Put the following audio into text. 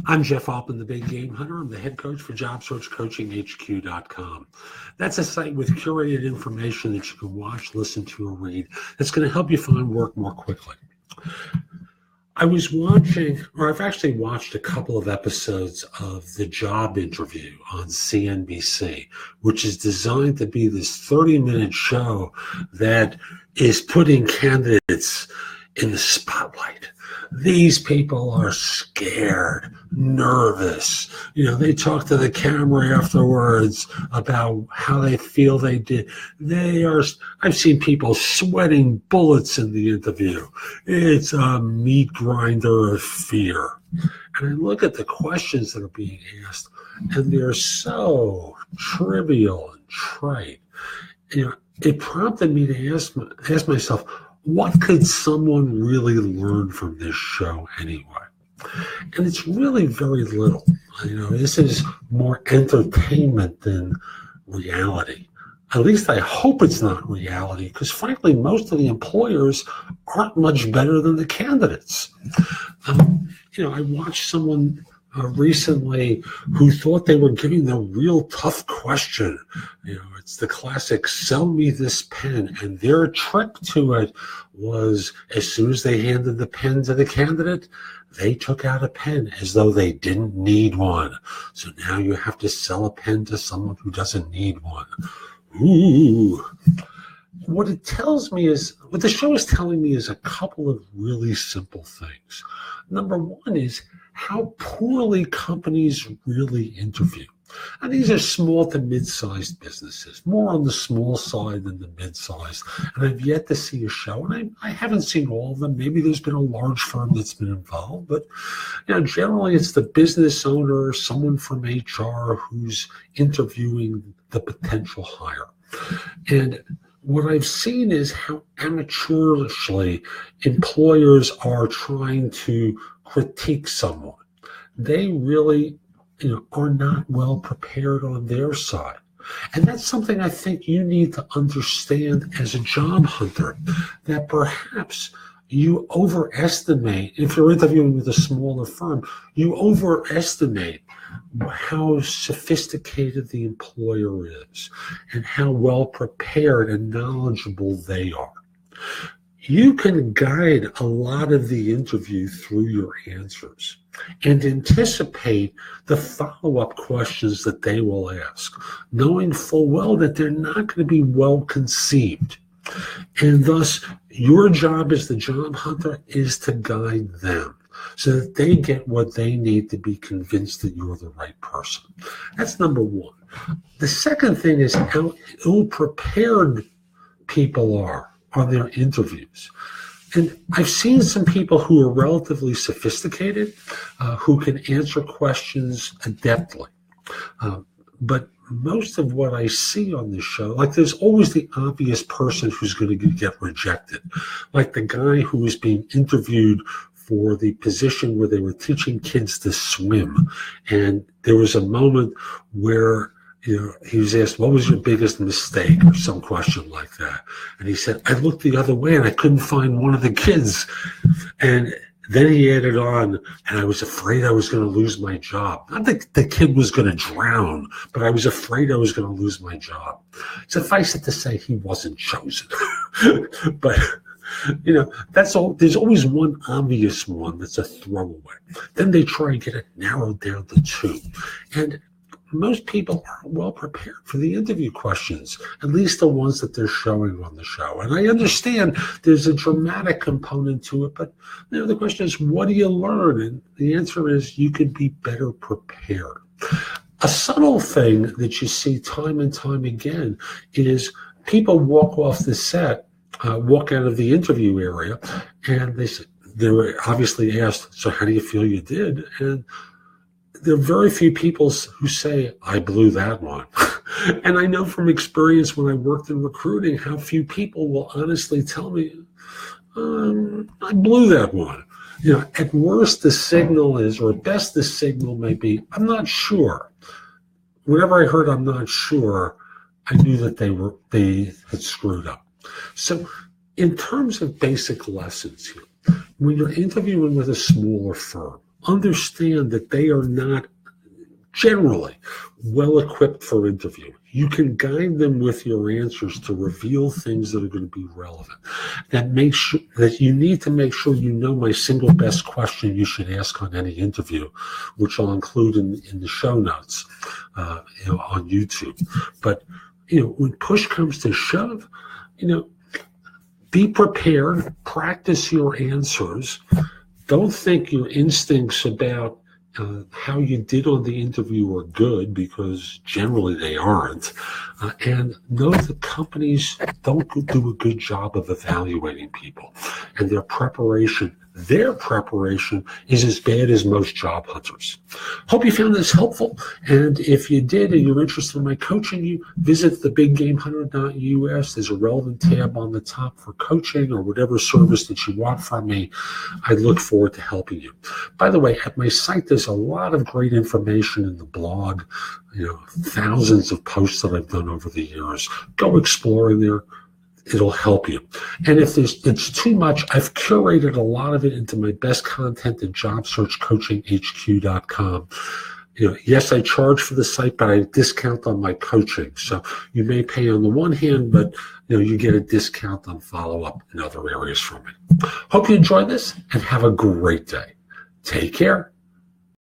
I'm Jeff Altman, the Big Game Hunter. I'm the head coach for JobSearchCoachingHQ.com. That's a site with curated information that you can watch, listen to, or read that's going to help you find work more quickly. I've actually watched a couple of episodes of The Job Interview on CNBC, which is designed to be this 30-minute show that is putting candidates in the spotlight. These people are scared, nervous. They talk to the camera afterwards about how they feel they did. I've seen people sweating bullets in the interview. It's a meat grinder of fear. And I look at the questions that are being asked, and they're so trivial and trite. It prompted me to ask myself, what could someone really learn from this show anyway? And it's really very little. This is more entertainment than reality. At least I hope it's not reality, because frankly, most of the employers aren't much better than the candidates. I watched someone recently who thought they were giving the real tough question. It's the classic, sell me this pen. And their trick to it was, as soon as they handed the pen to the candidate, they took out a pen as though they didn't need one. So now you have to sell a pen to someone who doesn't need one. Ooh. What the show is telling me is a couple of really simple things. Number one is how poorly companies really interview. And these are small to mid-sized businesses, more on the small side than the mid-sized. And I've yet to see a show, and I haven't seen all of them. Maybe there's been a large firm that's been involved, but generally it's the business owner, someone from HR who's interviewing the potential hire. And what I've seen is how amateurishly employers are trying to critique someone. They really are not well prepared on their side. And that's something I think you need to understand as a job hunter, that perhaps you overestimate, if you're interviewing with a smaller firm, you overestimate how sophisticated the employer is and how well prepared and knowledgeable they are. You can guide a lot of the interview through your answers and anticipate the follow-up questions that they will ask, knowing full well that they're not going to be well conceived. And thus, your job as the job hunter is to guide them so that they get what they need to be convinced that you're the right person. That's number one. The second thing is how ill-prepared people are on their interviews. And I've seen some people who are relatively sophisticated, who can answer questions adeptly. But most of what I see on this show, like there's always the obvious person who's going to get rejected. Like the guy who was being interviewed for the position where they were teaching kids to swim. And there was a moment where he was asked, what was your biggest mistake, or some question like that. And he said, I looked the other way and I couldn't find one of the kids. And then he added on, and I was afraid I was going to lose my job. Not that the kid was going to drown, but I was afraid I was going to lose my job. Suffice it to say, he wasn't chosen. But that's all. There's always one obvious one that's a throwaway. Then they try and get it narrowed down to two. And most people aren't well prepared for the interview questions, at least the ones that they're showing on the show. And I understand there's a dramatic component to it, but the question is, what do you learn? And the answer is you could be better prepared. A subtle thing that you see time and time again is people walk off the set, walk out of the interview area, and they were obviously asked, so how do you feel you did? And there are very few people who say, I blew that one. And I know from experience when I worked in recruiting how few people will honestly tell me, I blew that one. At worst the signal is, or at best the signal may be, I'm not sure. Whenever I heard I'm not sure, I knew that they had screwed up. So in terms of basic lessons here, when you're interviewing with a smaller firm, understand that they are not generally well-equipped for interview. You can guide them with your answers to reveal things that are going to be relevant. That you need to make sure you know my single best question you should ask on any interview, which I'll include in the show notes on YouTube. But when push comes to shove, be prepared, practice your answers. Don't think your instincts about how you did on the interview are good, because generally they aren't. And know that companies don't do a good job of evaluating people, and their preparation is as bad as most job hunters. Hope you found this helpful. And if you did and you're interested in my coaching, you visit thebiggamehunter.us. There's a relevant tab on the top for coaching or whatever service that you want from me. I look forward to helping you. By the way, at my site, there's a lot of great information in the blog, thousands of posts that I've done over the years. Go exploring there. It'll help you. And if it's too much, I've curated a lot of it into my best content at jobsearchcoachinghq.com. Yes, I charge for the site, but I discount on my coaching. So you may pay on the one hand, but you get a discount on follow-up in other areas from it. Hope you enjoy this and have a great day. Take care.